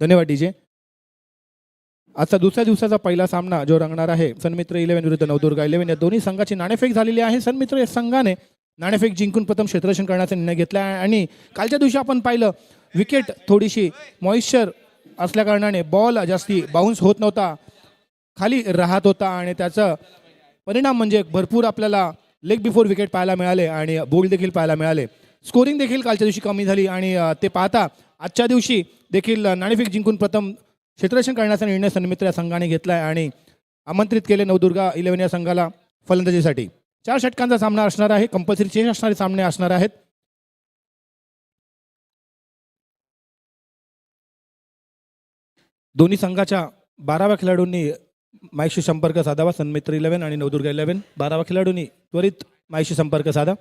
धन्यवाद डीजे. आजचा दुसऱ्या दिवसाचा पहिला सामना जो रंगणार आहे सनमित्र 11 विरुद्ध नवदुर्गा 11 या दोन्ही संघाची नाणेफेक झालेली आहे. सनमित्र या संघाने नाणेफेक जिंकून प्रथम क्षेत्ररक्षण करण्याचा निर्णय घेतला आहे आणि कालच्या दिवशी आपण पाहिलं विकेट थोडीशी मॉइश्चर असल्याकारणाने बॉल जास्ती बाउन्स होत नव्हता, खाली राहत होता आणि त्याचा परिणाम म्हणजे भरपूर आपल्याला लेग बिफोर विकेट पाहायला मिळाले आणि बोल्ड देखील पाहायला मिळाले. स्कोरिंग देखील कालच्या दिवशी कमी झाली आणि ते पाहता आजच्या दिवशी देखील नाणेफेक जिंकून प्रथम क्षेत्ररक्षण करण्याचा निर्णय सनमित्र या संघाने घेतला आहे आणि आमंत्रित केले नवदुर्गा 11 या संघाला फलंदाजीसाठी. 4 षटकांचा सामना असणार आहे. कंपल्सरी चेस असणारे सामने असणार आहेत. दोन्ही संघाच्या 12व्या खेळाडूंनी माईकशी संपर्क साधावा. सनमित्र 11 आणि नवदुर्गा 11 12व्या खेळाडूंनी त्वरित माईकशी संपर्क साधा.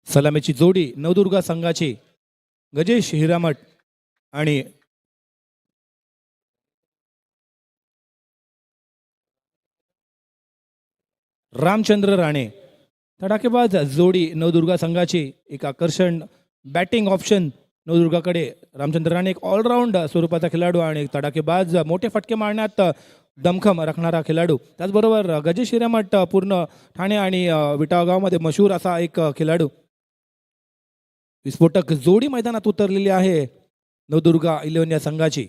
सलामीची जोडी नवदुर्गा संघाची गजेश हिरामठ आणि रामचंद्र राणे. तडाखेबाज जोडी नवदुर्गा संघाची. एक आकर्षण बॅटिंग ऑप्शन नवदुर्गाकडे. रामचंद्र राणे एक ऑलराऊंड स्वरूपाचा खेळाडू आणि तडाखेबाज मोठे फटके मारण्यात दमखम राखणारा खेळाडू. त्याचबरोबर गजेश हिरामठ पूर्ण ठाणे आणि विटाळगावमध्ये मशहूर असा एक खेळाडू. विस्फोटक जोडी मैदानात उतरलेली आहे नवदुर्गा 11 या संघाची.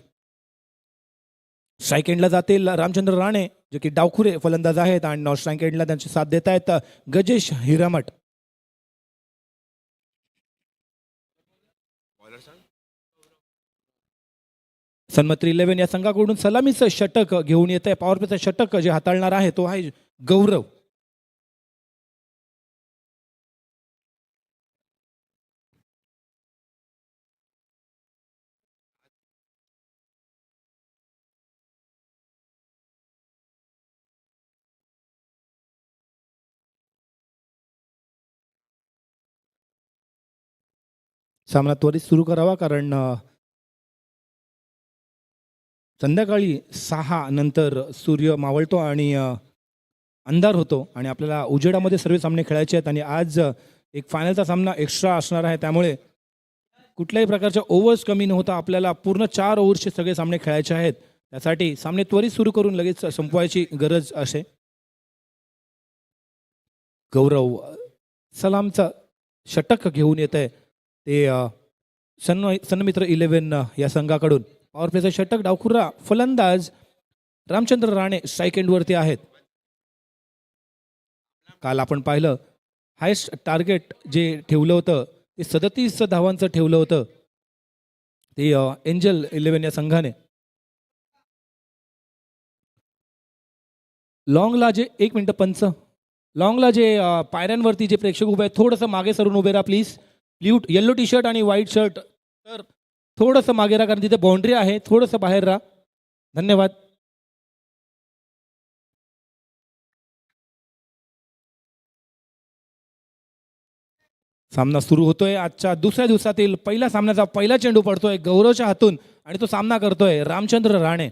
स्ट्राईक एंडला जातील रामचंद्र राणे जे की डावखुरे फलंदाज आहेत आणि नॉन स्ट्राईक एंडला त्यांची साथ देत आहेत गजेश हिरामठ. सन्मत्री 11 या संघाकडून सलामीचं षटक घेऊन येत आहे. पॉवर प्लेचं षटक जे हाताळणार आहे तो आहे गौरव. सामना त्वरित सुरू करावा कारण संध्याकाळी 6 नंतर सूर्य मावळतो आणि अंधार होतो आणि आपल्याला उजेडामध्ये सर्व सामने खेळायचे आहेत आणि आज एक फायनलचा सामना एक्स्ट्रा असणार आहे. त्यामुळे कुठल्याही प्रकारच्या ओव्हर्स कमी न होता आपल्याला पूर्ण 4 ओव्हर्सचे सगळे सामने खेळायचे आहेत. त्यासाठी सामने त्वरित सुरू करून लगेच संपवायची गरज असे. गौरव सलामचा षटक घेऊन येत आहे ते सन्मित्र 11 या संघाकडून. पॉवर प्लेचं षटक डावखुरा फलंदाज रामचंद्र राणे स्ट्राईक एंडवरती आहेत. काल आपण पाहिलं हायस्ट टार्गेट जे ठेवलं होतं ते 37 धावांचं ठेवलं होतं ते एंजल 11 या संघाने. लॉंगला जे 1 मिनिट पंच लॉंगला जे पायऱ्यांवरती जे प्रेक्षक उभे आहेत थोडंसं मागे सरून उभे राहा प्लीज. येलो टी शर्ट आणि व्हाईट शर्ट तर थोडंसं मागे राहा कारण तिथे बाउंड्री आहे. थोडंसं बाहेर राहा. धन्यवाद. सामना सुरू होतोय. आजच्या दुसऱ्या दिवसातील पहिल्या सामन्याचा पहिला चेंडू पडतोय गौरवच्या हातून आणि तो सामना करतोय रामचंद्र राणे.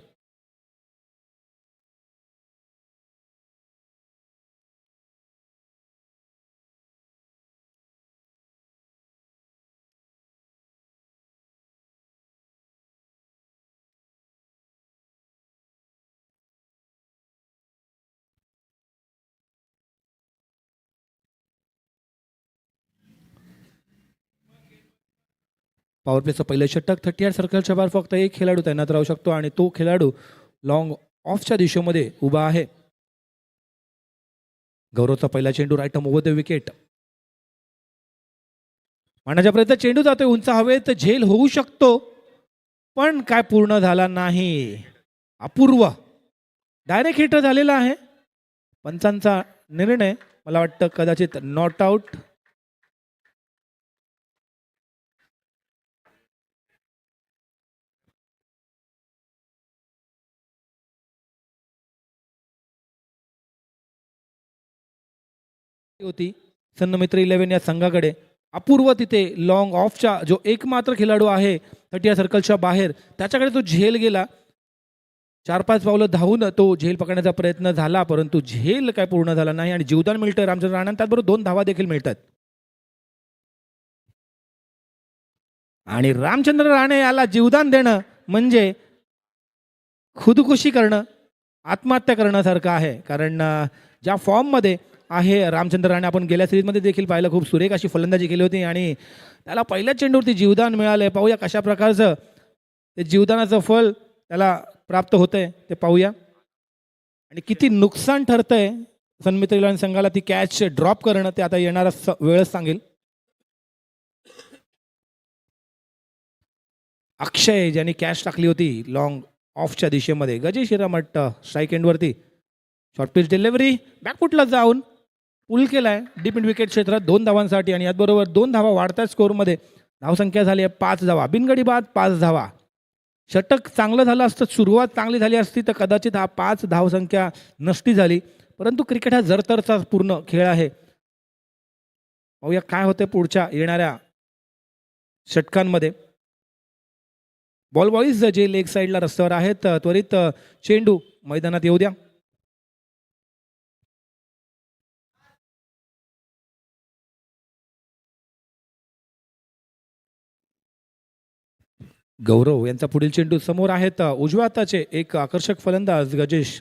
पॉवर प्लेचं पहिलं षटक 38 सर्कलच्या बाहेर फक्त एक खेळाडू तैनात राहू शकतो आणि तो खेळाडू लॉंग ऑफच्या दिशेमध्ये उभा आहे. गौरवचा पहिला चेंडू राईट ओव्हर द विकेट. मारण्याच्या प्रयत्न चेंडू जातोय उंच हवेत. झेल होऊ शकतो पण काय पूर्ण झाला नाही. अपूर्व डायरेक्ट हिट झालेला आहे पंचांचा निर्णय मला वाटतं कदाचित नॉट आउट. होती सन्नमित्र 11 या संघाकडे. अपूर्व तिथे लॉंग ऑफचा जो एकमात्र खेळाडू आहे 30 सर्कलच्या बाहेर, त्याच्याकडे तो झेल गेला. 4-5 पावलं धावून तो झेल पकडण्याचा प्रयत्न झाला, परंतु झेल काय पूर्ण झाला नाही आणि जीवदान मिळतं रामचंद्र राणा. त्याचबरोबर 2 धावा देखील मिळतात. आणि रामचंद्र राणे याला जीवदान देणं म्हणजे खुदकुशी करणं, आत्महत्या करण्यासारखं आहे. कारण ज्या फॉर्ममध्ये आहे रामचंद्र राणे, आपण गेल्या सिरीजमध्ये देखील पाहिलं, खूप सुरेख अशी फलंदाजी केली होती आणि त्याला पहिल्याच चेंडूवरती जीवदान मिळालंय. पाहूया कशा प्रकारचं ते जीवदानाचं फळ त्याला प्राप्त होतंय ते पाहूया. आणि किती नुकसान ठरतंय सन्मित्र 11 संघाला ती कॅच ड्रॉप करणं, ते आता येणारा वेळच सांगेल. अक्षय ज्यांनी कॅच टाकली होती लॉंग ऑफच्या दिशेमध्ये. गजेश हिरामठ स्ट्राईक एंडवरती शॉर्ट पिच डिलिव्हरी बॅकफुटला जाऊन पुल केलाय डीप मिड विकेट क्षेत्रात 2 धावांसाठी. आणि याचबरोबर 2 धावा वाढत्या स्कोअरमध्ये. धावसंख्या झाली आहे 5 धावा. बिनगडी बाद 5 धावा. षटक चांगलं झालं असतं, सुरुवात चांगली झाली असती तर कदाचित हा 5 धावसंख्या नसती झाली. परंतु क्रिकेट हा जरतरचा पूर्ण खेळ आहे. पाहूया काय होते पुढच्या येणाऱ्या षटकांमध्ये. बॉल बॉईज जे लेग साईडला रस्त्यावर आहेत, त्वरित चेंडू मैदानात येऊ द्या. गौरव यांचा पुढील चेंडू समोर आहेत. उजव्या हाताचे एक आकर्षक फलंदाज गजेश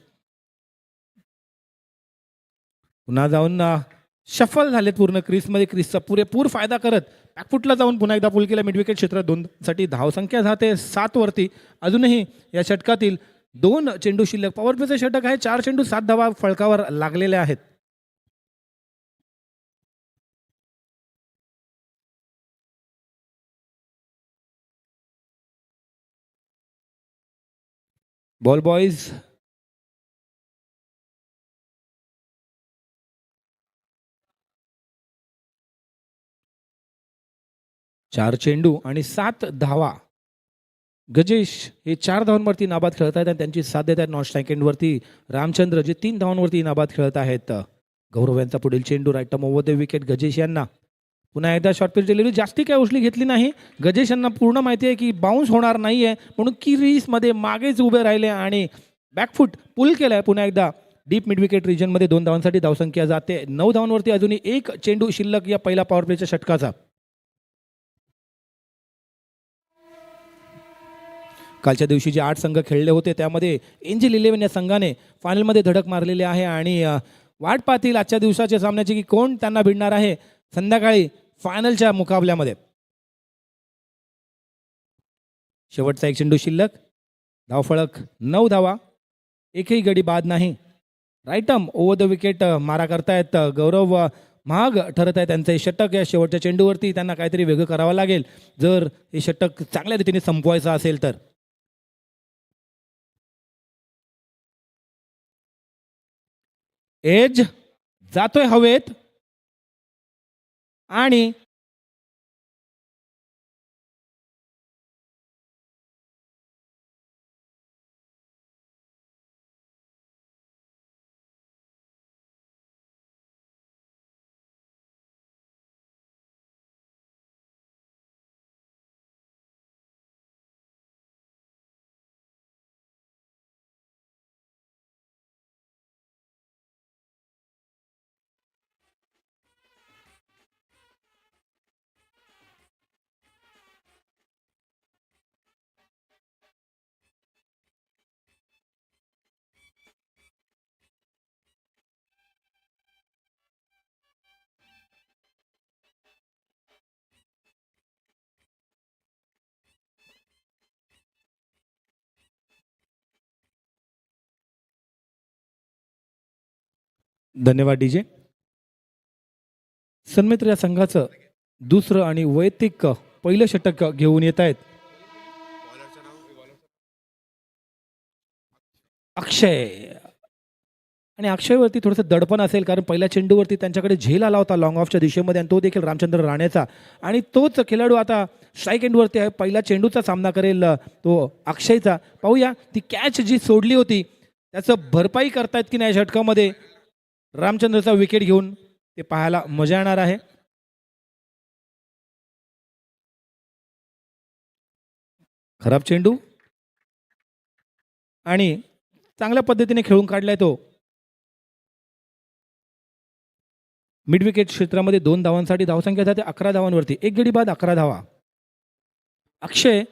पुन्हा जाऊन शफल झालेत पूर्ण क्रीजमध्ये. क्रीजचा पुरेपूर फायदा करत बॅकफुटला जाऊन पुन्हा एकदा पुल केला मिड विकेट क्षेत्रात. 2 साठी धावसंख्या जाते 7 वरती. अजूनही या षटकातील 2 चेंडू शिल्लक. पॉवर प्लेचं षटक आहे. 4 चेंडू 7 धावा फळकावर लागलेल्या आहेत. बॉल बॉईज 4 चेंडू आणि 7 धावा. गजेश हे 4 धावांवरती नाबाद खेळत आहेत आणि त्यांची साथ देत आहेत नॉन स्ट्राईक एंडवरती रामचंद्र, जे 3 धावांवरती नाबाद खेळत आहेत. गौरव यांचा पुढील चेंडू right arm over the wicket. Gajesh यांना पुन्हा एकदा शॉर्ट पिच डिलिव्हरी. जास्ती काय उचली घेतली नाही. गजेश यांना पूर्ण माहिती आहे की बाउन्स होणार नाहीये, म्हणून क्रीजमध्ये मागेच उभे राहिले आणि बॅकफुट पुल केलाय पुन्हा एकदा डीप मिड विकेट रिजनमध्ये. 2 धावांसाठी धावसंख्या जाते 9 धावांवरती. अजूनही 1 चेंडू शिल्लक या पहिला पॉवर प्लेच्या षटकाचा. कालच्या दिवशी जे 8 संघ खेळले होते त्यामध्ये एंजल 11 या संघाने फायनलमध्ये धडक मारलेली आहे आणि वाट पाहतील आजच्या दिवसाच्या सामन्याची की कोण त्यांना भिडणार आहे संध्याकाळी फायनलच्या मुकाबल्यामध्ये. शेवटचा 1 चेंडू शिल्लक. धावफळक 9 धावा. एकही गडी बाद नाही. Right arm over the wicket मारा करतायत गौरव. महाग ठरत आहे त्यांचं हे षटक. या शेवटच्या चेंडूवरती त्यांना काहीतरी वेगळं करावं लागेल जर हे षटक चांगल्या रीतीने संपवायचं असेल तर. एज जातोय हवेत आणि धन्यवाद डीजे. सन्मित्र या संघाचं दुसरं आणि वैयक्तिक पहिलं षटक घेऊन येत आहेत अक्षय. आणि अक्षयवरती थोडंसं दडपण असेल, कारण पहिल्या चेंडूवरती त्यांच्याकडे झेल आला होता लॉंग ऑफच्या दिशेमध्ये आणि तो देखील रामचंद्र राणेचा. आणि तोच खेळाडू आता स्ट्राईक एंडवरती आहे. पहिल्या चेंडूचा सामना करेल तो अक्षयचा. पाहूया ती कॅच जी सोडली होती त्याचं भरपाई करतायत की नाही षटकामध्ये रामचंद्रचा विकेट घेऊन, ते पाहायला मजा येणार आहे. खराब चेंडू आणि चांगल्या पद्धतीने खेळून काढलाय तो. मिड विकेट क्षेत्रामध्ये 2 धावांसाठी धावसंख्या जाते 11 धावांवरती. एक गडी बाद 11 धावा. अक्षय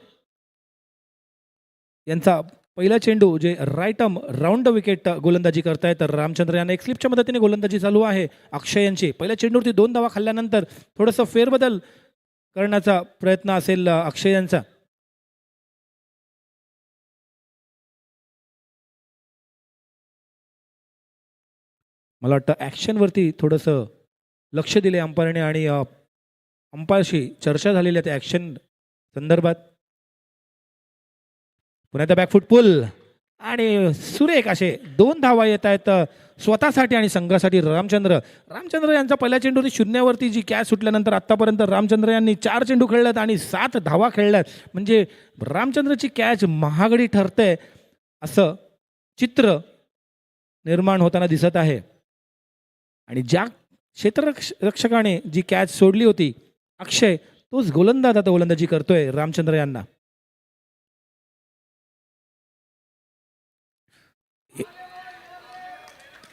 यांचा पहिला चेंडू जे right arm round the wicket गोलंदाजी करतायत रामचंद्र यांना. एक स्लिपच्या मदतीने गोलंदाजी चालू आहे अक्षय यांची. पहिल्या चेंडूवरती 2 धावा खाल्ल्यानंतर थोडंसं फेरबदल करण्याचा प्रयत्न असेल अक्षय यांचा. मला वाटतं ॲक्शनवरती थोडंसं लक्ष दिले अंपायरने आणि अंपायरशी चर्चा झालेली आहे त्या ॲक्शन संदर्भात. पुन्हा बॅकफूट पुल आणि सुरेख असे 2 धावा येत आहेत स्वतःसाठी आणि संघासाठी. रामचंद्र यांचा पहिल्या चेंडूवरती शून्यावरती जी कॅच सुटल्यानंतर आत्तापर्यंत रामचंद्र यांनी 4 चेंडू खेळल्यात आणि 7 धावा खेळल्यात. म्हणजे रामचंद्रची कॅच महागडी ठरते असं चित्र निर्माण होताना दिसत आहे. आणि ज्या क्षेत्ररक्षकाने जी कॅच सोडली होती अक्षय, तोच गोलंदाज आता गोलंदाजी करतोय रामचंद्र यांना.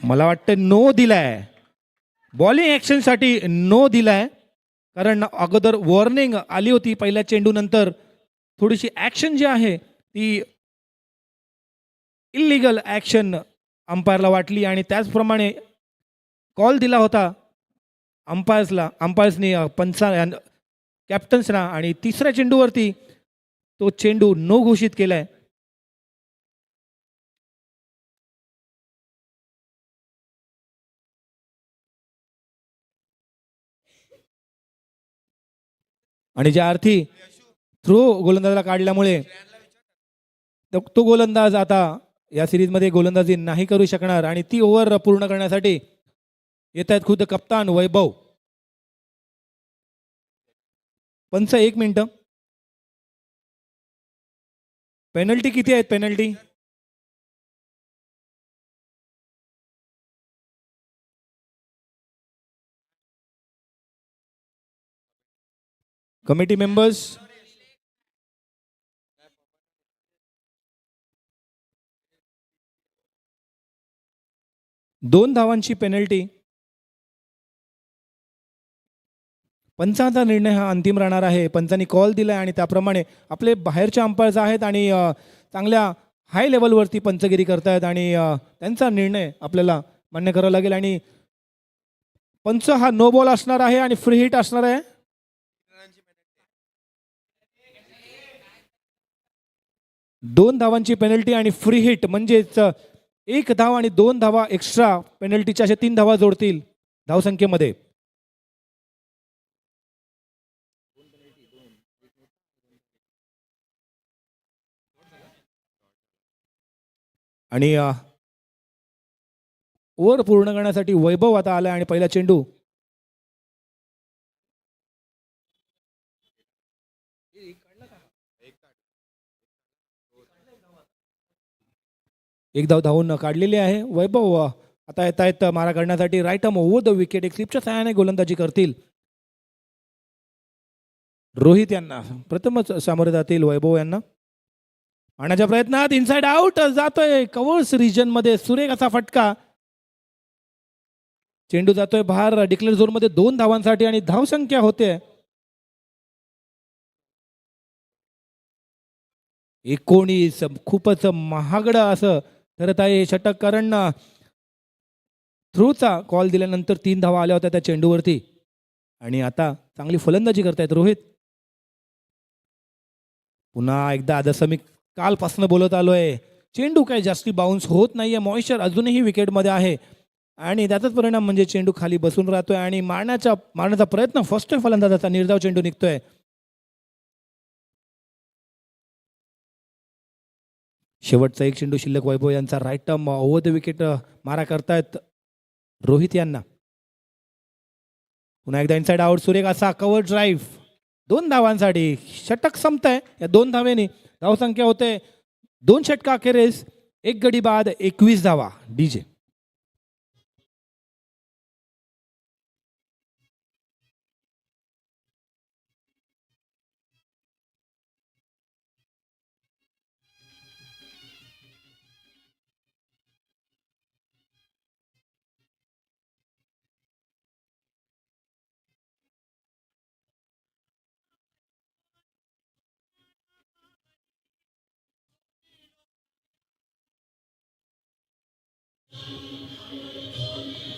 मला वाटतं नो दिलाय, बॉलिंग ॲक्शनसाठी नो दिलाय, कारण अगोदर वॉर्निंग आली होती पहिल्या चेंडू नंतर. थोडीशी ॲक्शन जी आहे ती इल्लीगल ॲक्शन अंपायरला वाटली आणि त्याचप्रमाणे कॉल दिला होता अंपायर्सनी कॅप्टन्सना. आणि तिसऱ्या चेंडूवरती तो चेंडू नो घोषित केलाय. आणि ज्या अर्थी थ्रो गोलंदाजाला काढल्यामुळे तो गोलंदाज आता या सिरीजमध्ये गोलंदाजी नाही करू शकणार. आणि ती ओव्हर पूर्ण करण्यासाठी येत आहेत खुद कप्तान वैभव. पंच 1 मिनिट. पेनल्टी किती आहेत? पेनल्टी कमिटी मेंबर्स, 2 धावांची पेनल्टी. पंचांचा निर्णय हा अंतिम राहणार आहे. पंचांनी कॉल दिला आणि त्याप्रमाणे आपले बाहेरचे अंपायर्स आहेत आणि चांगल्या हाय लेवलवरती पंचगिरी करतायत आणि त्यांचा निर्णय आपल्याला मान्य करावा लागेल. आणि पंच हा नो बॉल असणार आहे आणि फ्री हिट असणार आहे. दोन धावांची पेनल्टी आणि फ्री हिट म्हणजेच 1 धाव आणि 2 धावा एक्स्ट्रा पेनल्टीच्या अशा 3 धावा जोडतील धावसंख्येमध्ये. आणि ओव्हर पूर्ण करण्यासाठी वैभव आता आला आणि पहिला चेंडू एक धाव धावून काढलेली आहे. वैभव आता येत आहेत मारा करण्यासाठी. Right arm over the wicket एक स्लिपच्या सहाय्याने गोलंदाजी करतील रोहित यांना. प्रथमच सामोरे जातील वैभव यांना. आणण्याच्या प्रयत्नात इनसाइड आउट जातोय कव्हर्स रिजन मध्ये. सुरेख असा फटका. चेंडू जातोय बाहेर डिक्लेअर झोन मध्ये 2 धावांसाठी आणि धावसंख्या होते 19. खूपच महागडं असं ठरत आहे हे षटक, कारण थ्रूचा कॉल दिल्यानंतर 3 धावा आल्या होत्या त्या चेंडूवरती. आणि आता चांगली फलंदाजी करतायत रोहित. पुन्हा एकदा जसं मी कालपासून बोलत आलोय, चेंडू काही जास्ती बाउन्स होत नाहीये. मॉइश्चर अजूनही विकेटमध्ये आहे आणि त्याचाच परिणाम म्हणजे चेंडू खाली बसून राहतोय आणि मारण्याचा प्रयत्न फर्स्ट फलंदाजाचा निर्धाव चेंडू निघतोय. शेवटचा एक चेंडू शिल्लक. वैभव यांचा right arm over the wicket मारा करतायत रोहित यांना. पुन्हा एकदा इनसाइड आउट. सुरेख असा कव्हर ड्राईव्ह 2 धावांसाठी. षटक संपतंय या 2 धावेने. धावसंख्या होते 2 षटका अखेरीस 1 गडी बाद 21 धावा. डीजे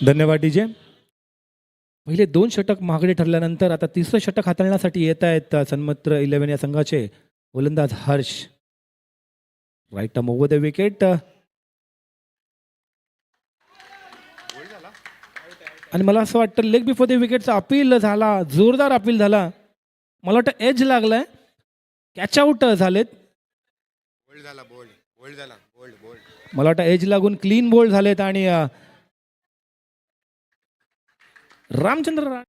धन्यवाद डीजे. पहिले 2 षटक महागडे ठरल्यानंतर आता तिसरं षटक हाताळण्यासाठी येत आहेत सन्मित्र 11 या संघाचे गोलंदाज Harsh. Right arm over the wicket. आणि मला असं वाटतं लेग बिफोर द विकेटचा अपील झाला, जोरदार अपील झाला. मला वाटतं एज लागलाय, कॅच आउट झालेत. मला वाटतं एज लागून क्लीन बोल्ड झालेत आणि रामचंद्र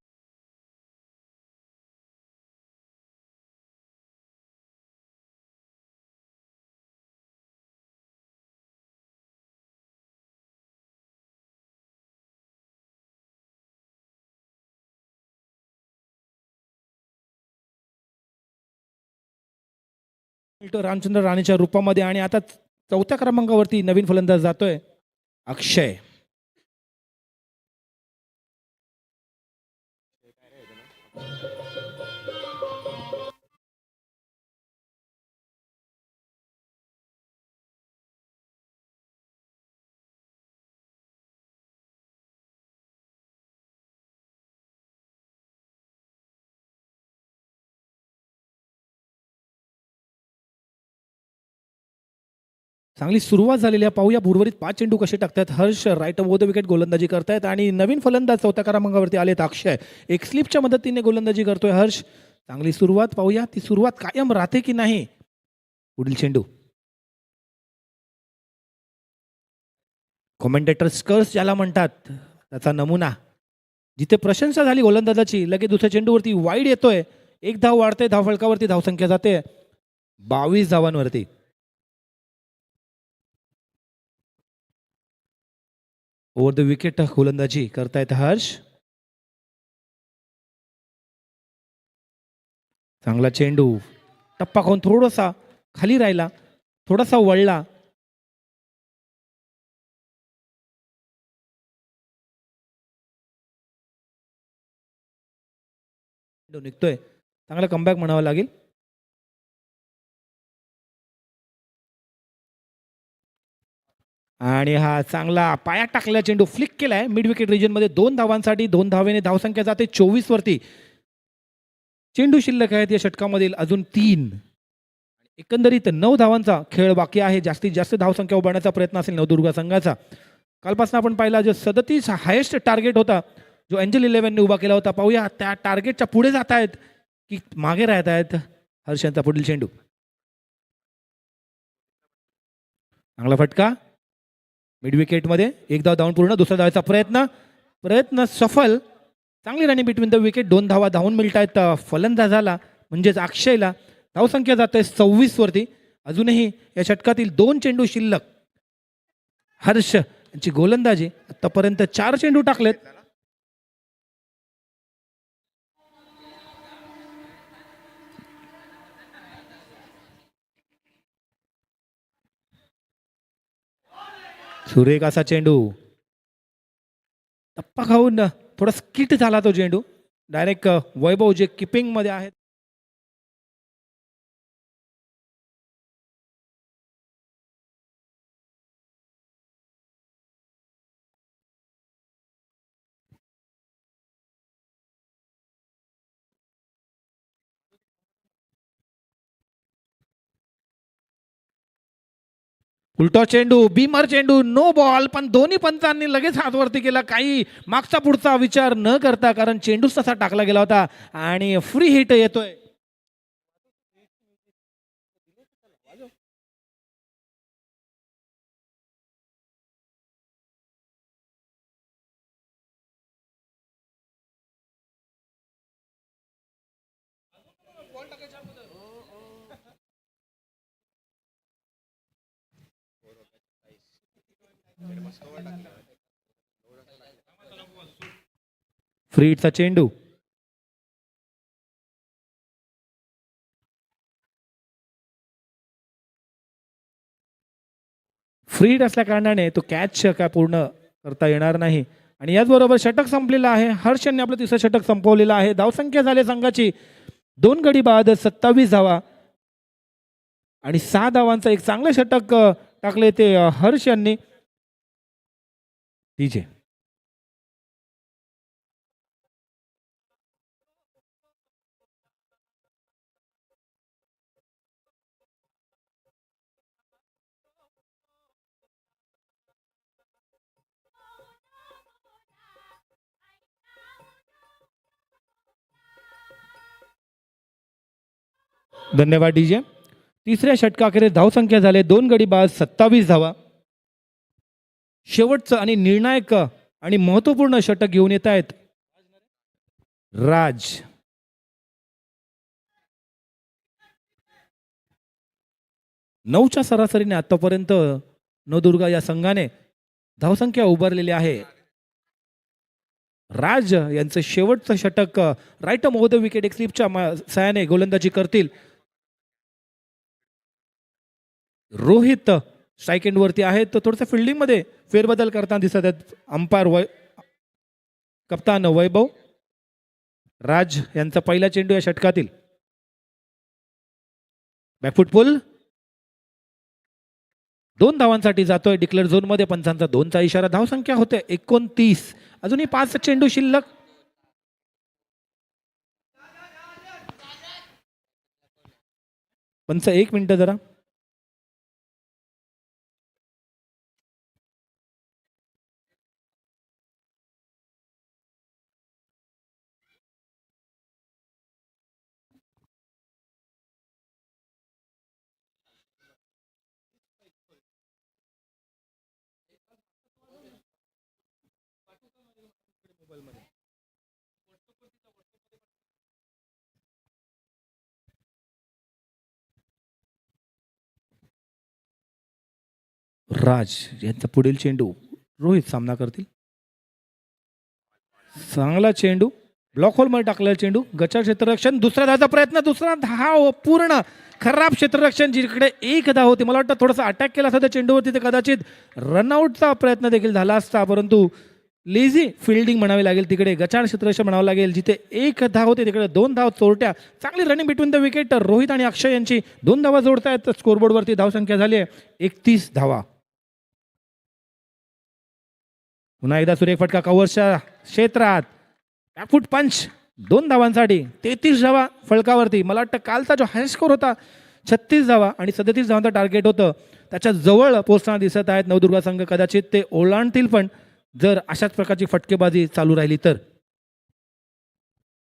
रामचंद्र राणेच्या रूपामध्ये. आणि आता 4थ्या क्रमांकावरती नवीन फलंदाज जातोय अक्षय. चांगली सुरुवात झालेली आहे. पाहूया उर्वरित 5 चेंडू कसे टाकतात. Harsh right over the wicket गोलंदाजी करतायत आणि नवीन फलंदाज 4थ्या क्रमांकावरती आलेत अक्षय. एक स्लिपच्या मदतीने गोलंदाजी करतोय हर्ष. चांगली सुरुवात. पाहूया ती सुरुवात कायम राहते की नाही. पुढील चेंडू. कॉमेंटेटर स्कर्स ज्याला म्हणतात त्याचा नमुना. जिथे प्रशंसा झाली गोलंदाजाची लगेच दुसऱ्या चेंडूवरती वाईड येतोय. 1 धाव वाढते. धावफलकावरती धावसंख्या जाते 22 धावांवरती. ओव्हर द विकेट गोलंदाजी करतायत हर्ष. चांगला चेंडू. टप्पा खाऊन थोडासा खाली राहिला, थोडासा वळला. निघतोय. चांगला कमबॅक म्हणावा लागेल. आणि हा चांगला पायात टाकलेला चेंडू फ्लिक केलाय मिड विकेट रिजन मध्ये. 2 धावांसाठी 2 धावेने धावसंख्या जाते 24 वरती. चेंडू शिल्लक आहेत या षटकामधील अजून 3. एकंदरीत 9 धावांचा खेळ बाकी आहे. जास्तीत जास्त धावसंख्या उभारण्याचा प्रयत्न असेल नवदुर्गा संघाचा. कालपासून आपण पाहिला जो 37 हायेस्ट टार्गेट होता जो एंजल 11ने उभा केला होता. पाहूया त्या टार्गेटच्या पुढे जात आहेत की मागे राहत आहेत. हर्षांचा पुढील चेंडू. चांगला फटका मिड विकेट मध्ये. 1 धाव धावून पूर्ण. दुसरा धावाचा प्रयत्न सफल. चांगली रनिंग बिटवीन द विकेट. 2 धावा धावून मिळत आहेत फलंदाजाला म्हणजेच अक्षयला. धावसंख्या जाते 26 वरती. अजूनही या षटकातील 2 चेंडू शिल्लक. हर्ष यांची गोलंदाजी. आतापर्यंत 4 चेंडू टाकलेत. सुरेख असा चेंडू. टप्पा खाऊन थोडा स्किट झाला तो चेंडू. डायरेक्ट वैभव जे किपिंग मध्ये आहेत उलटा चेंडू. बीमर चेंडू. No ball. पण दोन्ही पंचांनी लगेच हात वरती केला. काही मागचा पुढचा विचार न करता कारण चेंडू तसा टाकला गेला होता आणि फ्री हिट येतोय. फ्री हिटचा चेंडू. फ्री हिट असल्या कारणाने तो कॅच काय पूर्ण करता येणार नाही. आणि याचबरोबर षटक संपलेलं आहे. हर्ष यांनी आपलं तिसरं षटक संपवलेलं आहे. धावसंख्या झाली संघाची 2 गडी बाद 27 धावा आणि 6 धावांचं एक चांगलं षटक टाकले ते हर्ष यांनी. डीजे धन्यवाद डीजे. तिसऱ्या षटकाखेरीज धावसंख्या झाले 2 गडी बाद 27 धावा. शेवटचं आणि निर्णायक आणि महत्वपूर्ण षटक घेऊन येत आहेत राज. नऊच्या सरासरीने आतापर्यंत नवदुर्गा या संघाने धावसंख्या उभारलेली आहे. राज यांचं शेवटचं षटक राईट ओव्हर द विकेट एक स्लिपच्या सहाय्याने गोलंदाजी करतील. रोहित स्ट्राईक एंड वरती आहे. तो थोडंसं फिल्डिंग मध्ये फेरबदल करताना दिसत आहेत अंपायर कप्तान वैभव. राज यांचा पहिला चेंडू या षटकातील. बॅकफुट पुल 2 धावांसाठी जातोय डिक्लेअर झोन मध्ये. पंचांचा 2चा इशारा. धावसंख्या होते 29. अजूनही 5 चेंडू शिल्लक. पंच 1 मिनिट जरा. राज यांचा पुढील चेंडू. रोहित सामना करतील. चांगला चेंडू ब्लॉक होल मध्ये टाकलेला चेंडू. गचाळ क्षेत्ररक्षण. दुसरा धावाचा प्रयत्न. दुसरा धाव पूर्ण. खराब क्षेत्ररक्षण. जिकडे 1 धाव होती. मला वाटतं थोडासा अटॅक केला असता त्या चेंडूवरती तर कदाचित रनआउटचा प्रयत्न देखील झाला असता. परंतु लेझी फिल्डिंग म्हणावी लागेल तिकडे. गचाळ क्षेत्ररक्षण म्हणावं लागेल. जिथे 1 धाव होते तिकडे 2 धाव चोरट्या. चांगली running between the wicket. Rohit आणि अक्षय यांची 2 धावा जोडतायत. स्कोरबोर्डवरती धावसंख्या झाली आहे 31 धावा. पुन्हा एकदा सुरेख फटका कव्हरच्या क्षेत्रात. बॅकफुट पंच 2 धावांसाठी 33 धावा फलकावरती. मला वाटतं कालचा जो हाय स्कोर होता 36 धावा आणि 37 धावांचं टार्गेट होतं त्याच्या जवळ पोहोचताना दिसत आहेत नवदुर्गा संघ. कदाचित ते ओलांडतील पण जर अशाच प्रकारची फटकेबाजी चालू राहिली तर.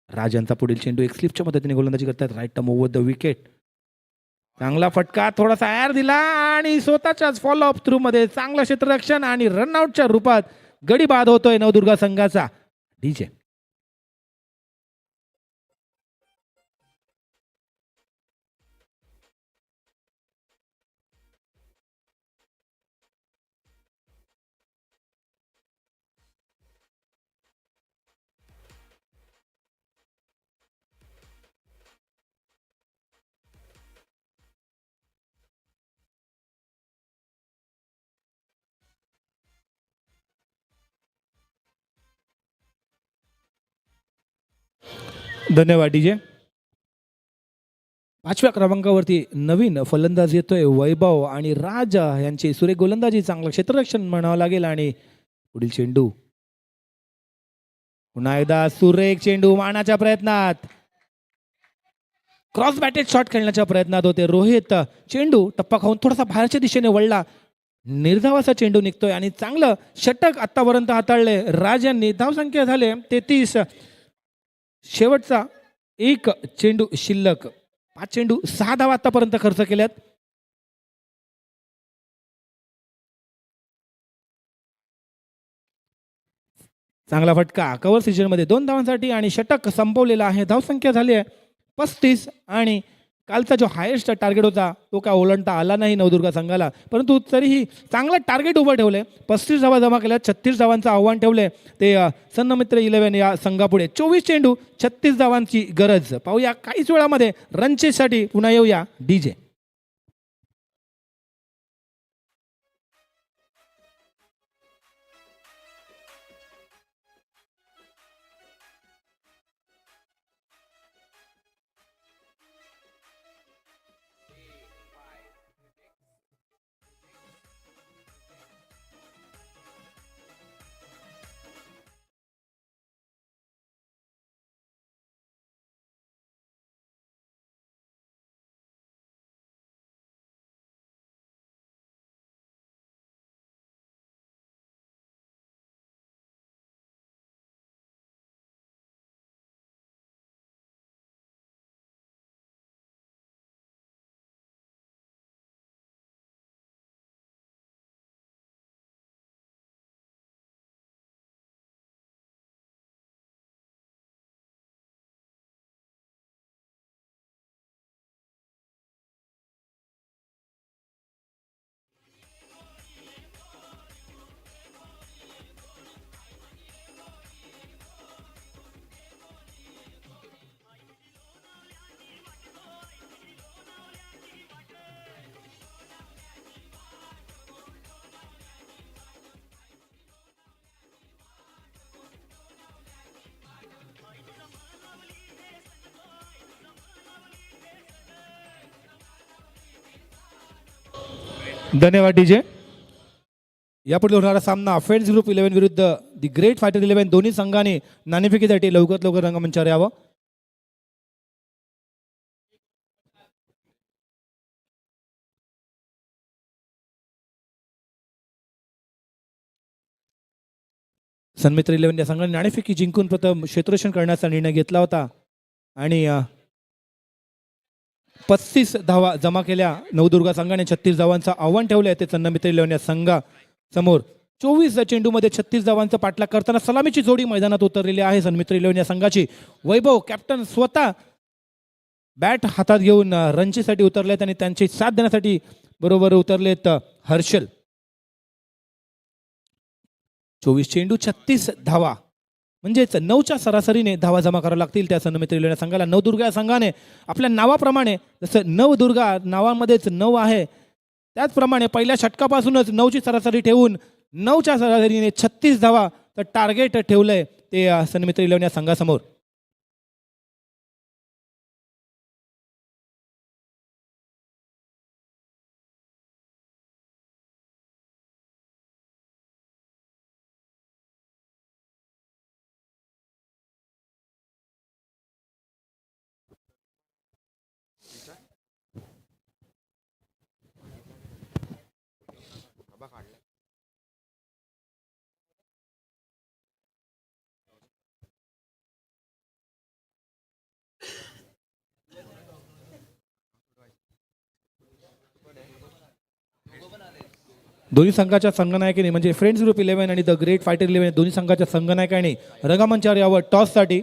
राज यांचा पुढील चेंडू एक स्लिपच्या मदतीने गोलंदाजी करतात. Right arm over the wicket. चांगला फटका. थोडासा एर दिला आणि स्वतःच्याच फॉलोअप थ्रू मध्ये चांगलं क्षेत्ररक्षण आणि रनआउटच्या रूपात गडी बाद होतोय नवदुर्गा संघाचा. डीजे धन्यवाद डीजे. 5व्या क्रमांकावरती नवीन फलंदाज येतोय वैभव आणि राज यांची सुरेख गोलंदाजी. चांगलं क्षेत्ररक्षण म्हणावं लागेल. आणि पुढील चेंडू. पुन्हा एकदा सुरेख चेंडू मारण्याच्या प्रयत्नात. क्रॉस बॅटेड शॉट खेळण्याच्या प्रयत्नात होते रोहित. चेंडू टप्पा खाऊन थोडासा बाहेरच्या दिशेने वळला. निर्धावाचा चेंडू निघतोय आणि चांगलं षटक आतापर्यंत हाताळले राज यांनी. धावसंख्या झाले 33. शेवटचा 1 चेंडू शिल्लक. 5 चेंडू 6 धावा आतापर्यंत खर्च केल्यात. चांगला फटका कव्हर सीजन मध्ये 2 धावांसाठी आणि षटक संपवलेला आहे. धावसंख्या झाली आहे 35 आणि कालचा जो हायेस्ट टार्गेट होता तो काय ओलांडता आला नाही नवदुर्गा संघाला, परंतु तरीही चांगला टार्गेट उभं ठेवलंय. 35 धावा जमा केल्या, 36 धावांचं आव्हान ठेवलंय ते सन्नमित्र 11 या संघापुढे. 24 चेंडू 36 धावांची गरज. पाहूया काहीच वेळामध्ये रनचेसाठी पुन्हा येऊया डीजे. धन्यवाद डीजे. यापुढे होणारा सामना फ्रेंड्स ग्रुप 11 विरुद्ध दी ग्रेट फायटर 11. दोन्ही संघाने नाणेफेकीसाठी लवकरात लवकर रंगमंचावर यावं. सन्मित्र 11 या संघाने नाणेफेकी जिंकून प्रथम क्षेत्ररक्षण करण्याचा निर्णय घेतला होता आणि 35 धावा जमा केल्या. नवदुर्गा संघाने 36 धावांचं आव्हान ठेवलंय ते सन्मित्र 11 या संघासमोर. 24 चेंडूमध्ये 36 धावांचा पाठलाग करताना सलामीची जोडी मैदानात उतरलेली आहे सन्मित्र 11 या संघाची. वैभव कॅप्टन स्वतः बॅट हातात घेऊन रणजीसाठी उतरलेत आणि त्यांची साथ देण्यासाठी बरोबर उतरलेत हर्षल. 24 चेंडू 36 धावा म्हणजेच 9च्या सरासरीने धावा जमा कराव्या लागतील त्या सन्मित्र 11 संघाला. नवदुर्गा संघाने आपल्या नावाप्रमाणे, जसं नवदुर्गा नावामध्येच 9 आहे, त्याचप्रमाणे पहिल्या षटकापासूनच 9ची सरासरी ठेवून 9च्या सरासरीने 36 धावा टार्गेट ठेवलंय ते सन्मित्र 11 या संघासमोर. दोन्ही संघाच्या संघनायकांनी म्हणजे फ्रेंड्स ग्रुप 11 आणि द ग्रेट फायटर 11 दोन्ही संघाच्या संघनायकांनी रंगमंचावर यावं टॉससाठी.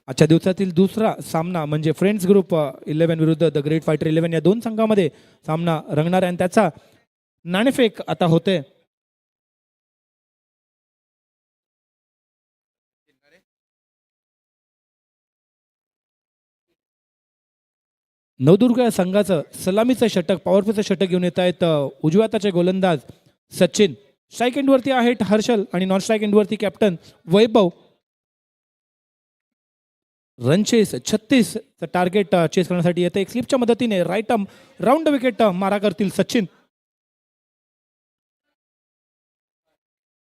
आजच्या दिवसातील दुसरा सामना म्हणजे फ्रेंड्स ग्रुप 11 विरुद्ध द ग्रेट फायटर 11 या दोन संघामध्ये सामना रंगणार आहे आणि त्याचा नाणेफेक आता होते. नवदुर्गा संघाचं सलामीचं षटक, पॉवरफुलचं षटक घेऊन येत आहेत उजव्या हाताचे गोलंदाज सचिन. स्ट्राईक एंडवरती आहेत हर्षल आणि नॉन स्ट्राईक एंडवरती कॅप्टन वैभव. रन चेस 36 टार्गेट चेस करण्यासाठी येते. एक स्लिपच्या मदतीने राईट आर्म राऊंड विकेट मारा करतील सचिन.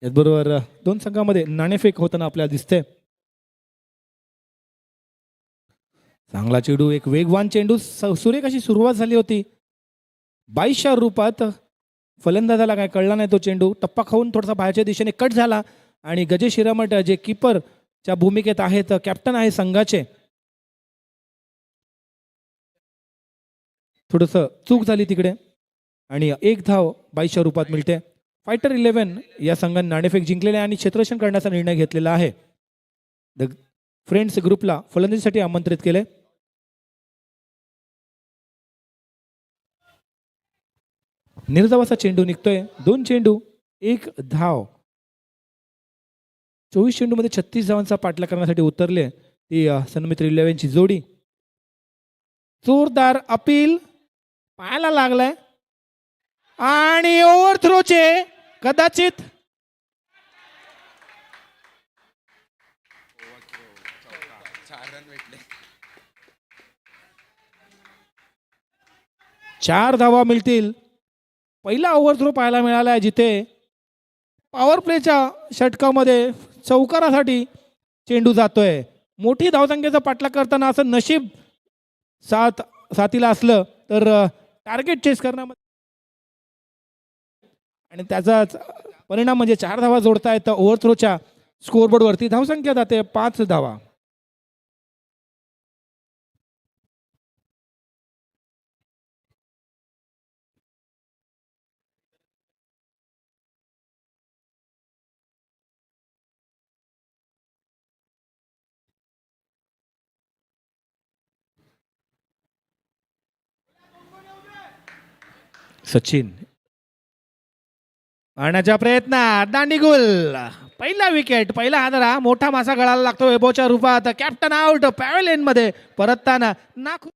याचबरोबर दोन संघामध्ये नाणेफेक होताना आपल्याला दिसते. चांगला चेंडू, एक वेगवान चेंडू, सुरेख अशी सुरुवात झाली होती 22च्या रूपात. फलंदाजाला काय कळला नाही, तो चेंडू टप्पा खाऊन थोडासा बाहेरच्या दिशेने कट झाला आणि गजेश हिरामठ जे कीपरच्या भूमिकेत आहेत, कॅप्टन आहे संघाचे, थोडस चूक झाली तिकडे आणि एक धाव 22च्या रूपात मिळते. फायटर 11 या संघाने नाणेफेक जिंकलेले आणि क्षेत्ररक्षण करण्याचा निर्णय घेतलेला आहे. द फ्रेंड्स ग्रुपला फलंदाजीसाठी आमंत्रित केले. निर्धावाचा चेंडू निघतोय, 2 चेंडू 1 धाव. 24 चेंडूमध्ये 36 धावांचा पाठलाग करण्यासाठी उतरले ती सन्मित्र 11 ची जोडी. जोरदार अपील पायाला लागलाय आणि ओव्हर थ्रोचे कदाचित चार धावा मिळतील. पहिला ओव्हरथ्रो पाहायला मिळाला आहे जिथे पॉवर प्लेच्या षटकामध्ये चौकारासाठी चेंडू जातोय. मोठी धावसंख्येचा पाठलाग करताना असं नशीब साथीला असलं तर टार्गेट चेस करण्यामध्ये आणि त्याचा परिणाम म्हणजे 4 धावा जोडता येतं ओव्हरथ्रोच्या स्कोअरबोर्डवरती. धावसंख्या जाते 5 धावा. सचिन आणण्याच्या प्रयत्नात दांडीगुल, पहिला विकेट, पहिला हादरा, मोठा मासा गळाला लागतो वैभवच्या रूपात. कॅप्टन आउट, पॅव्हलियन मध्ये परतताना नाखून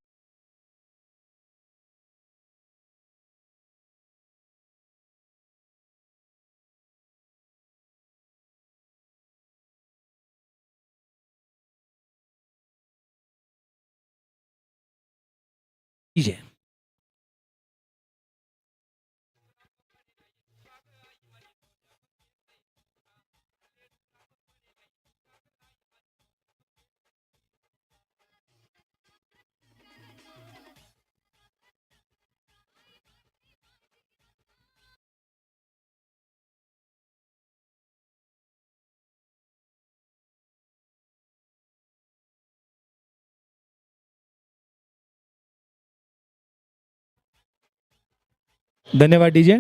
धन्यवाद डीजे.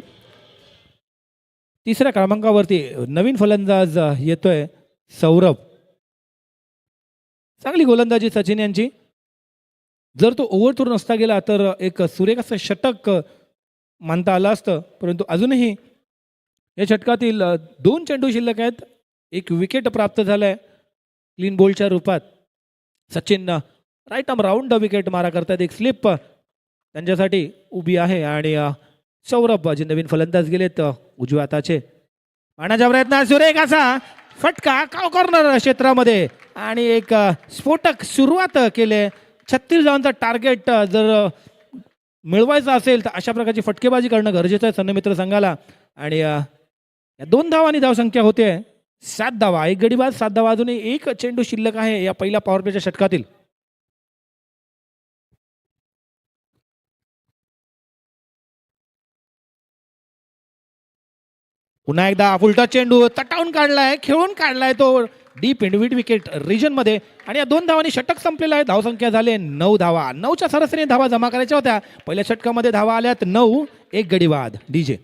तिसऱ्या क्रमांकावरती नवीन फलंदाज येतोय सौरभ. चांगली गोलंदाजी सचिन यांची. जर तो ओव्हरथ्रो नसता गेला तर एक सुरेख असं षटक मानता आलं असतं, परंतु अजूनही या षटकातील 2 चेंडू शिल्लक आहेत. एक विकेट प्राप्त झालाय क्लीन बोल्डच्या रूपात. Sachin right arm round wicket मारा करतात. एक स्लिप त्यांच्यासाठी उभी आहे आणि सौरभ जे नवीन फलंदाज गेलेत उजव्या हाताचे, पाण्याच्या प्रयत्नात सुरेख असा फटका कॉर्नर क्षेत्रामध्ये आणि एक स्फोटक सुरुवात केले. 36 धावांचा टार्गेट जर मिळवायचा असेल तर अशा प्रकारची फटकेबाजी करणं गरजेचं आहे सन्मित्र संघाला. आणि या 2 धावांनी धावसंख्या होते 7 धावा. एक गडी बाद, 7 धावा. अजूनही एक चेंडू शिल्लक आहे या पहिल्या पॉवर प्लेच्या षटकातील. पुन्हा एकदा उलटा चेंडू तटावून काढलाय, खेळून काढलाय तो डीप मिड विकेट रिजन मध्ये आणि या 2 धावांनी षटक संपलेलं आहे. धावसंख्या झाले 9 धावा. 9च्या सरासरीने धावा जमा करायच्या होत्या. पहिल्या षटकामध्ये धावा आल्यात 9. एक गडी बाद. डीजे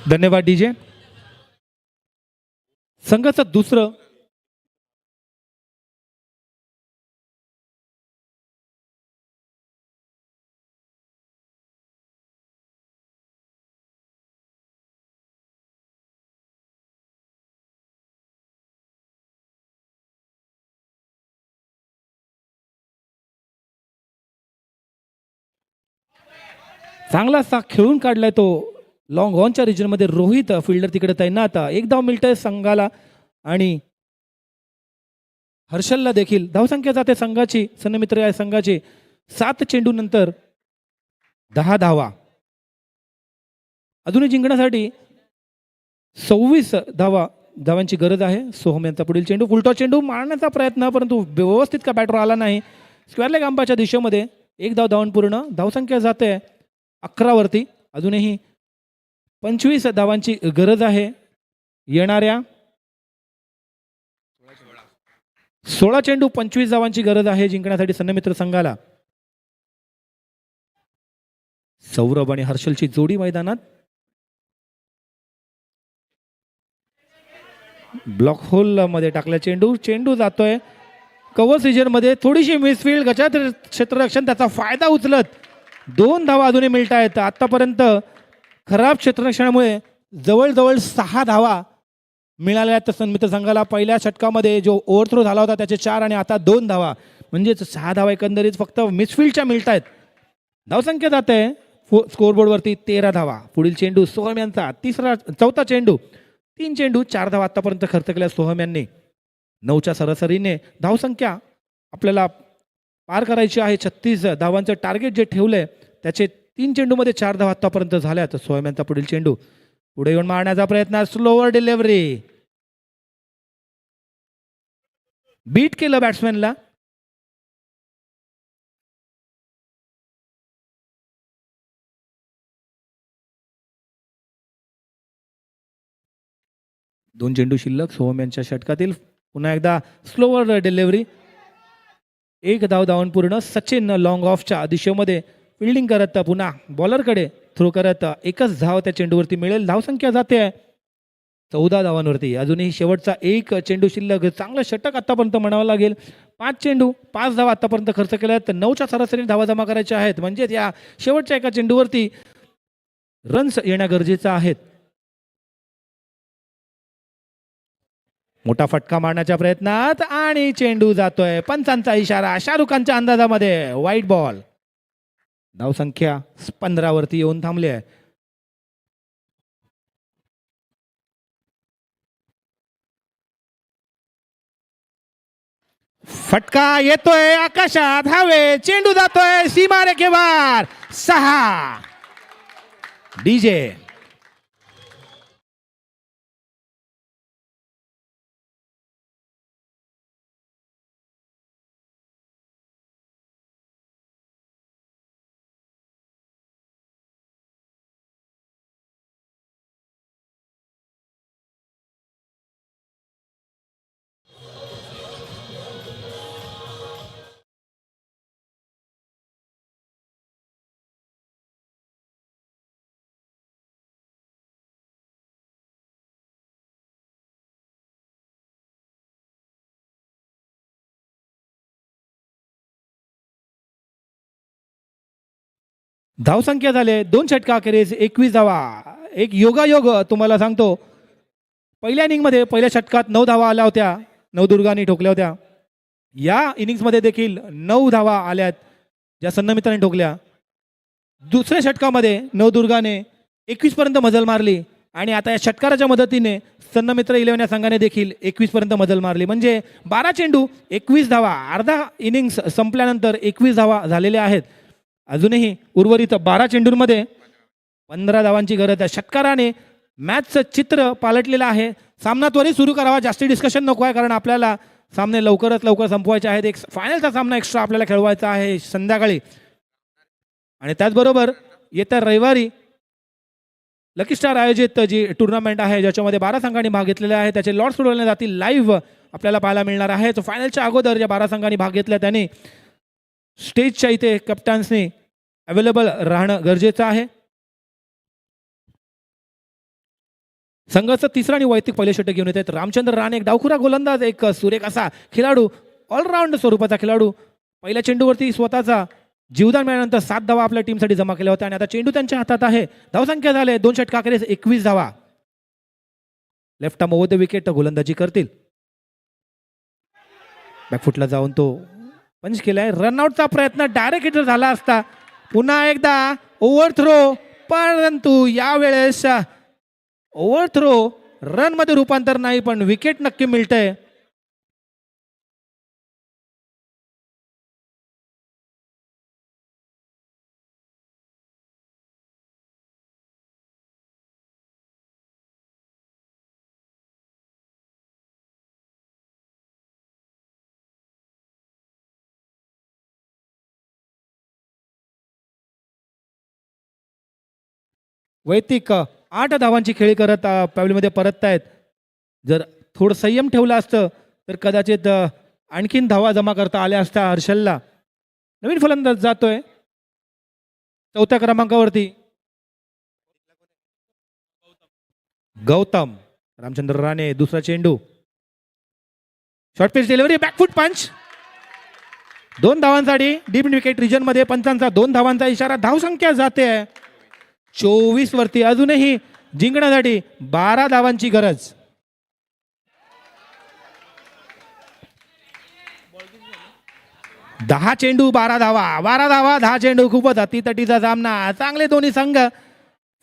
धन्यवाद डीजे. संघाचं दुसरं चांगलासा खेळून काढलाय तो लॉंग ऑनच्या रिजनमध्ये. रोहित फिल्डर तिकडे तैनात. एक धाव मिळतंय संघाला आणि हर्षलला देखील. धावसंख्या जाते संघाची, सन्नमित्र या संघाची 7 चेंडू नंतर 10 धावा. अजूनही जिंकण्यासाठी 26 धावांची गरज आहे. सोहम यांचा पुढील चेंडू, फुलटॉस चेंडू मारण्याचा प्रयत्न, परंतु व्यवस्थित का बॅटर आला नाही. स्क्वेअर लेग अंपाच्या दिशेमध्ये 1 धाव धावून. धावसंख्या जाते 11 वरती. अजूनही 25 धावांची गरज आहे. येणाऱ्या 16 चेंडू 25 धावांची गरज आहे जिंकण्यासाठी सन्नमित्र संघाला. सौरभ आणि हर्षलची जोडी मैदानात. ब्लॉक होल मध्ये टाकला चेंडू जातोय कव्हर सीजन मध्ये. थोडीशी मिसफील्ड, गचात क्षेत्ररक्षण त्याचा फायदा उचलत 2 धावा अजूनही मिळत आहेत. आतापर्यंत खराब क्षेत्ररक्षणामुळे जवळजवळ 6 धावा मिळाल्या आहेत सन्मित्र संघाला. पहिल्या षटकामध्ये जो ओव्हरथ्रो झाला होता त्याचे 4 आणि आता 2 धावा, म्हणजेच 6 धावा एकंदरीत फक्त मिसफील्डच्या मिळत आहेत. धावसंख्या जाते स्कोअरबोर्डवरती 13 धावा. पुढील चेंडू सोहम यांचा, चौथा चेंडू. 3 चेंडू 4 धावा आतापर्यंत खर्च केल्या सोहम यांनी. 9च्या सरासरीने धावसंख्या आपल्याला पार करायची आहे. 36 धावांचं टार्गेट जे ठेवलंय त्याचे 3 चेंडूमध्ये 4 धावा आतापर्यंत झाल्यात. सोहम यांचा पुढील चेंडू पुढे येऊन मारण्याचा प्रयत्न, स्लोवर डिलिव्हरी, बीट केलं बॅट्समॅनला. दोन चेंडू शिल्लक सोहम यांच्या षटकातील. पुन्हा एकदा स्लोवर डिलिव्हरी, 1 धाव धावून पूर्ण. सचिन लॉंग ऑफच्या दिशेमध्ये फिल्डिंग करत पुन्हा बॉलरकडे थ्रो करत 1च धाव त्या चेंडूवरती मिळेल. धावसंख्या जाते 14 धावांवरती. अजूनही शेवटचा 1 चेंडू शिल्लक. चांगलं षटक आतापर्यंत म्हणावं लागेल. 5 चेंडू 5 धावा आतापर्यंत खर्च केल्या आहेत. 9च्या सरासरीने धावा जमा करायच्या आहेत, म्हणजेच या शेवटच्या एका चेंडूवरती रन्स येणं गरजेचं आहेत. मोठा फटका मारण्याच्या प्रयत्नात आणि चेंडू जातोय. पंचांचा इशारा, शाहरुख खानच्या अंदाजामध्ये वाईट बॉल. धावसंख्या 15 वरती येऊन थांबली आहे. फटका येतोय आकाशात, हवे, चेंडू जातोय सीमारेखेवर. 6 डीजे. धावसंख्या झाले 2 षटका अखेरीस 21 धावा. एक योगायोग तुम्हाला सांगतो, पहिल्या इनिंगमध्ये पहिल्या षटकात 9 धावा आल्या होत्या, नवदुर्गाने ठोकल्या होत्या. या इनिंग्समध्ये देखील 9 धावा आल्यात ज्या सन्नमित्रांनी ठोकल्या. दुसऱ्या षटकामध्ये नवदुर्गाने 21 पर्यंत मजल मारली आणि आता या षटकाराच्या मदतीने सन्नमित्र 11 या संघाने देखील 21 पर्यंत मजल मारली. म्हणजे 12 चेंडू 21 धावा. अर्धा इनिंग्स संपल्यानंतर 21 धावा झालेल्या आहेत. अजूनही उर्वरित 12 चेंडूंमध्ये 15 धावांची गरज आहे. षटकाराने मॅचचं चित्र पालटलेलं आहे. सामना त्वरित सुरू करावा, जास्ती डिस्कशन नको आहे, कारण आपल्याला सामने लवकरात लवकर संपवायचे आहेत. एक फायनलचा सामना एक्स्ट्रा आपल्याला खेळवायचा आहे संध्याकाळी. आणि त्याचबरोबर येत्या रविवारी लकी स्टार आयोजित जी टुर्नामेंट आहे ज्याच्यामध्ये 12 संघांनी भाग घेतलेला आहे त्याचे लॉट्स सोडवले जातील. लाईव्ह आपल्याला पाहायला मिळणार आहे. तो फायनलच्या अगोदर ज्या 12 संघांनी भाग घेतला त्यांनी स्टेजच्या इथे कॅप्टन्सनी अवेलेबल राहणं गरजेचं आहे. संघाचं तिसरा आणि वैयक्तिक पहिले षटक घेऊन येतात रामचंद्र राणे. एक डावखुरा गोलंदाज, एक सुरेख असा खेळाडू, ऑलराऊंड स्वरूपाचा खेळाडू. पहिल्या चेंडूवरती स्वतःचा जीवदान मिळाल्यानंतर 7 धावा आपल्या टीमसाठी जमा केल्या होत्या आणि आता चेंडू त्यांच्या हातात आहे. धावसंख्या झाले 2 षटका अखेरीस 21 धावा. Left arm over the wicket गोलंदाजी करतील. बॅकफुटला जाऊन तो पंच केलाय. रनआउटचा प्रयत्न डायरेक्ट हिटर झाला असता पुन्हा एकदा ओव्हर थ्रो, परंतु यावेळेस ओव्हर थ्रो रन मध्ये रूपांतर नाही, पण विकेट नक्की मिळतंय. वैयक्तिक 8 धावांची खेळी करत पॅव्हलीमध्ये परततायत. जर थोडं संयम ठेवला असतं तर कदाचित आणखीन धावा जमा करता आल्या असत्या हर्षलला. नवीन फलंदाज जातोय 4थ्या क्रमांकावरती. गौतम. रामचंद्र राणे दुसरा चेंडू. शॉर्ट पिच डिलिव्हरी, बॅकफूट पंच. 2 धावांसाठी डीप विकेट रिजन मध्ये पंचांचा 2 धावांचा इशारा. धावसंख्या जाते 24 वरती. अजूनही जिंकण्यासाठी 12 धावांची गरज. दहा चेंडू 12 धावा, 12 धावा 10 चेंडू. खूपच अतितटीचा सामना. चांगले दोन्ही संघ.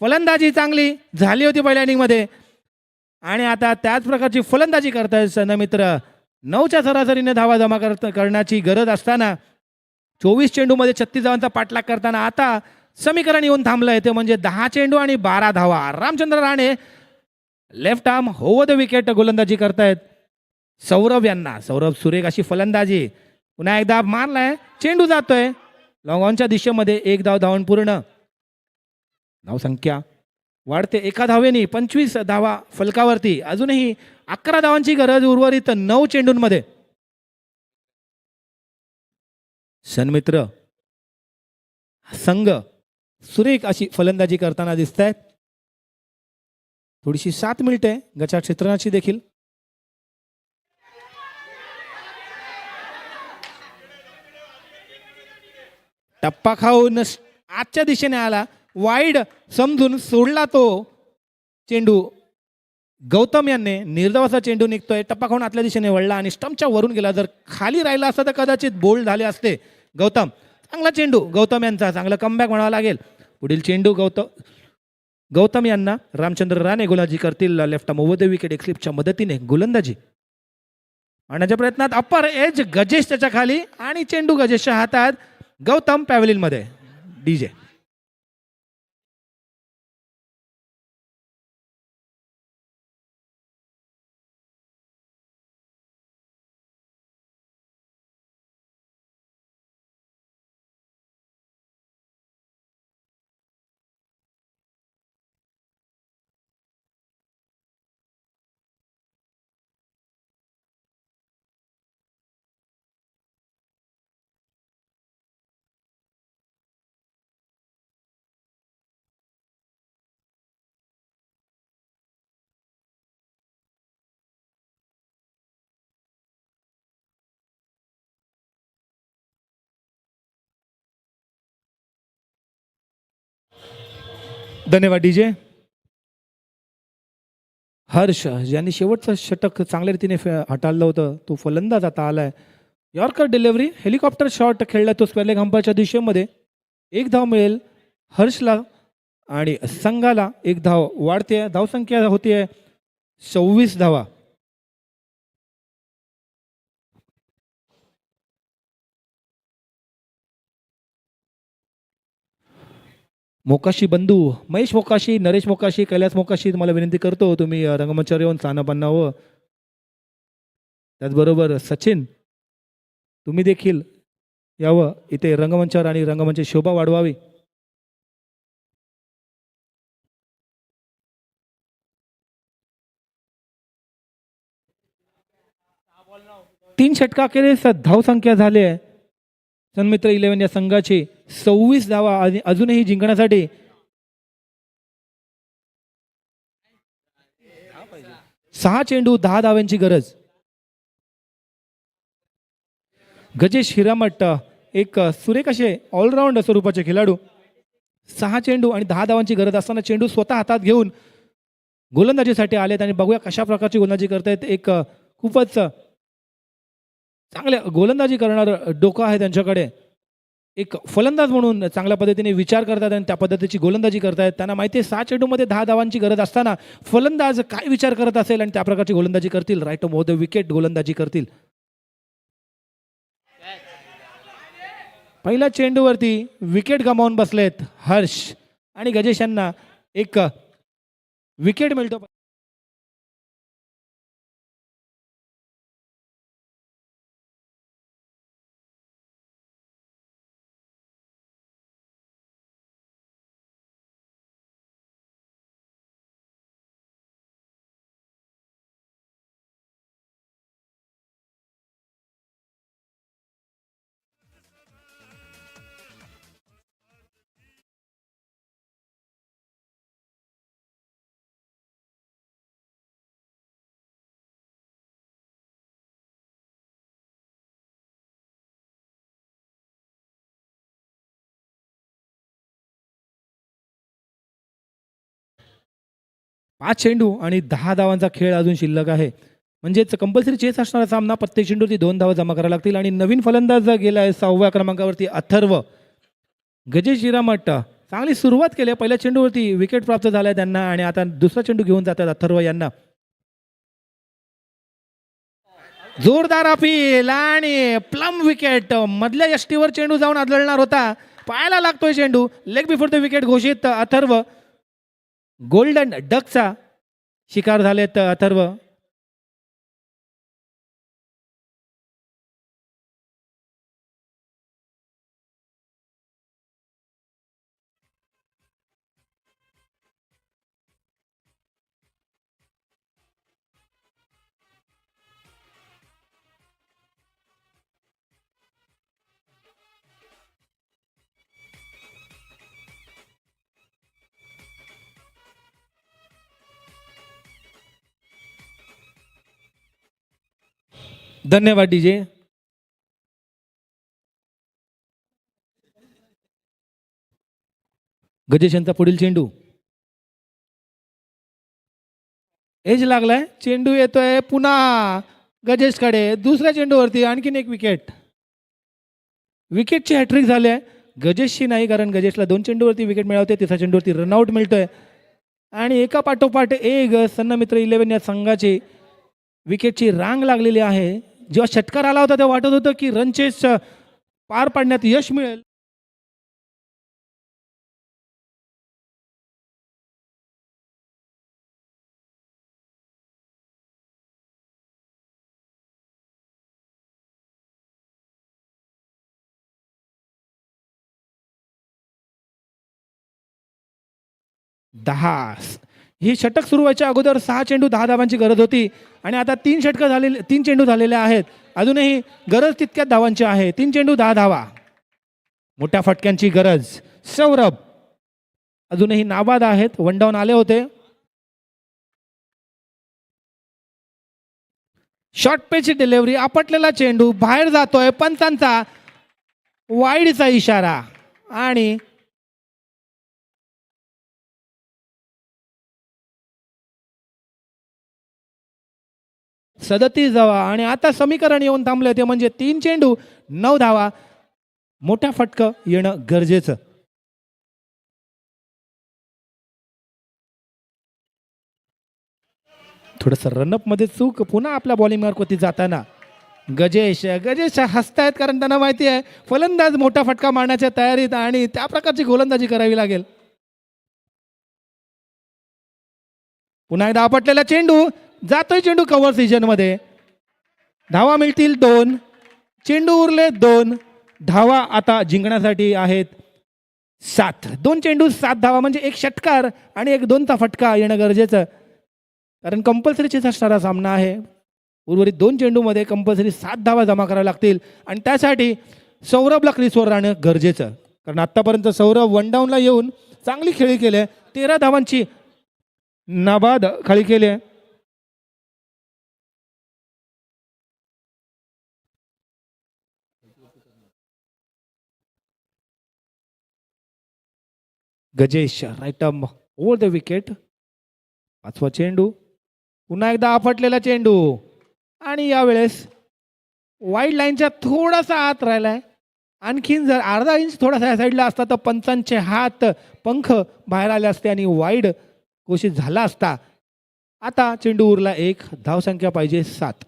फलंदाजी चांगली झाली होती पहिल्या इनिंग मध्ये आणि आता त्याच प्रकारची फलंदाजी करतायत सनमित्र. 9च्या सरासरीने धावा जमा करण्याची गरज असताना 24 चेंडू मध्ये 36 धावांचा पाठलाग करताना आता समीकरण येऊन थांबलंय, ते म्हणजे 10 चेंडू आणि 12 धावा. Ramchandra Rane left arm over the wicket गोलंदाजी करतायत. सौरभ यांना, सौरभ सुरेख अशी फलंदाजी. पुन्हा एकदा मारलाय, चेंडू जातोय लॉंग ऑनच्या दिशेमध्ये. 1 धाव धावून पूर्ण. धावसंख्या वाढते 1 धावेनी. 25 धावा फलकावरती. अजूनही 11 धावांची गरज उर्वरित 9 चेंडूंमध्ये. सन्मित्र संघ सुरेख अशी फलंदाजी करताना दिसत आहेत. थोडीशी साथ मिळते गचा क्षेत्रणाची देखील. टप्पा खाऊन आजच्या दिशेने आला, वाईड समजून सोडला तो चेंडू. गौतम यांनी निर्धावाचा चेंडू निघतोय, टप्पा खाऊन आतल्या दिशेने वळला आणि स्टंपच्या वरून गेला. जर खाली राहिला असता तर कदाचित बोल्ड झाले असते गौतम. चांगला चेंडू गौतम यांचा, चांगला कमबॅक म्हणावा लागेल. पुढील चेंडू गौतम यांना. रामचंद्र राणे गोलंदाजी करतील left arm over the wicket एक स्लिपच्या मदतीने. गोलंदाजी आणण्याच्या प्रयत्नात अप्पर एज गजेश त्याच्या खाली आणि चेंडू गजेशच्या हातात. गौतम पॅव्हलियन मध्ये. डीजे धन्यवाद डीजे. हर्ष ज्यांनी शेवटचं षटक चांगल्या रीतीने हाताळलं होतं तो फलंदाज आता आलाय. यॉर्कर डिलिव्हरी, हेलिकॉप्टर शॉट खेळलाय तो स्क्वेअर लेग अंपायरच्या दिशेमध्ये. 1 धाव मिळेल हर्षला आणि संघाला 1 धाव वाढते. धावसंख्या होतीये 26 धावा. मोकाशी बंधू महेश मोकाशी, नरेश मोकाशी, कैलास मोकाशी तुम्हाला विनंती करतो तुम्ही रंगमंचावर येऊन स्थान बनावं. त्याचबरोबर सचिन तुम्ही देखील यावं इथे रंगमंचावर आणि रंगमंचाची शोभा वाढवावी. तीन षटकाखेरीस धावसंख्या झाली आहे सन्मित्र 11 या संघाची. 26 धावा अजूनही जिंकण्यासाठी. सहा चेंडू 10 धावांची गरज. गजेश हिरामठ एक सुरेख असे ऑलराऊंड स्वरूपाचे खेळाडू. 6 चेंडू आणि 10 धावांची गरज असताना चेंडू स्वतः हातात घेऊन गोलंदाजीसाठी आलेत आणि बघूया कशा प्रकारची गोलंदाजी करतायत. एक खूपच चांगले गोलंदाजी करणार डोकं आहे त्यांच्याकडे. एक फलंदाज म्हणून चांगल्या पद्धतीने विचार करतात आणि त्या पद्धतीची गोलंदाजी करतायत. त्यांना माहिती आहे 6 चेंडूमध्ये 10 धावांची गरज असताना फलंदाज काय विचार करत असेल आणि त्या प्रकारची गोलंदाजी करतील. राईट मोर द विकेट गोलंदाजी करतील. पहिल्या चेंडूवरती विकेट गमावून बसलेत हर्ष आणि गजेश यांना एक विकेट मिळतो. 5 चेंडू आणि 10 धावांचा खेळ अजून शिल्लक आहे. म्हणजेच कंपल्सरी चेस असणारा सामना प्रत्येक चेंडूवरती 2 धावा जमा कराव्या लागतील. आणि नवीन फलंदाज गेला आहे 6व्या क्रमांकावरती अथर्व. गजेश हिरामठ चांगली सुरुवात केली. पहिल्या चेंडूवरती विकेट प्राप्त झालाय त्यांना आणि आता दुसरा चेंडू घेऊन जातात अथर्व यांना. जोरदार अपील आणि प्लम विकेट. मधल्या यष्टीवर चेंडू जाऊन आदळणार होता. पायाला लागतोय चेंडू. लेग बिफोर द विकेट घोषित. अथर्व गोल्डन डकचा शिकार झालेत अथर्व. धन्यवाद डीजे. गजेश यांचा पुढील चेंडू एज लागलाय. चेंडू येतोय पुन्हा गजेशकडे. दुसऱ्या चेंडूवरती आणखीन एक विकेट. विकेटची हॅट्रिक झाली आहे. गजेशची नाही, कारण गजेशला 2 चेंडूवरती विकेट मिळवते. तिसऱ्या चेंडूवरती रनआउट मिळतोय आणि एका पाठोपाठ एक सन्नमित्र 11 या संघाची विकेटची रांग लागलेली आहे. जेव्हा षटकार आला होता तेव्हा वाटत होतं की रन चेस पार पाडण्यात यश मिळेल. दहा ही षटक सुरू व्हायच्या अगोदर 6 चेंडू 10 धावांची गरज होती आणि आता 3 षटकं झालेले, 3 चेंडू झालेले आहेत. अजूनही गरज तितक्याच धावांची आहे. 3 चेंडू 10 धावा. मोठ्या फटक्यांची गरज. सौरभ अजूनही नाबाद आहेत. 1 डाऊन आले होते. Short पेची delivery. आपटलेला चेंडू बाहेर जातोय. पंचांचा वाईडचा इशारा आणि 37 धावा. आणि आता समीकरण येऊन थांबले ते म्हणजे 3 चेंडू 9 धावा. मोठ्या फटकं येणं गरजेचं. थोडस रनअप मध्ये चूक. पुन्हा आपल्या बॉलिंग मार्कवरती जाताना गजेश हसतायत, कारण त्यांना माहिती आहे फलंदाज मोठा फटका मारण्याच्या तयारीत आणि त्या प्रकारची गोलंदाजी करावी लागेल. पुन्हा एकदा आपटलेला चेंडू जातोय. चेंडू कव्हर सीजन मध्ये. धावा मिळतील 2. चेंडू उरले 2. धावा आता जिंकण्यासाठी आहेत 7. 2 चेंडू 7 धावा म्हणजे एक षटकार आणि एक 2चा फटका येणं गरजेचं, कारण कंपल्सरीच असणारा सामना आहे. उर्वरित 2 चेंडूमध्ये कंपल्सरी 7 धावा जमा कराव्या लागतील आणि त्यासाठी सौरभला क्रीजवर राहणं गरजेचं, कारण आतापर्यंत सौरभ 1 डाऊनला येऊन चांगली खेळी केली. 13 धावांची नाबाद खेळी केली आहे. Gajesh right arm over the wicket. 5वा चेंडू. पुन्हा एकदा आपटलेला चेंडू आणि यावेळेस वाईड लाईनच्या थोडासा आत राहिलाय आणखीन जर अर्धा इंच थोडासा या साईडला असता तर पंचांचे हात पंख बाहेर आले असते आणि वाईड घोषित झाला असता. आता चेंडू उरला 1, धावसंख्या पाहिजे 7.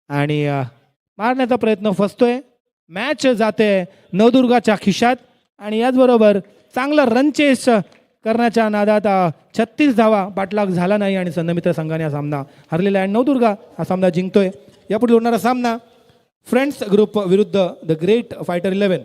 आणि मारण्याचा प्रयत्न फसतोय. मॅच जाते नवदुर्गाच्या खिशात आणि याचबरोबर चांगला रन चेस करण्याच्या नादात 36 धावा पाठलाग झाला नाही आणि संघमित्र संघाने हा सामना हरलेला आहे. नवदुर्गा हा सामना जिंकतोय. यापुढे होणारा सामना फ्रेंड्स ग्रुप विरुद्ध द ग्रेट फायटर 11.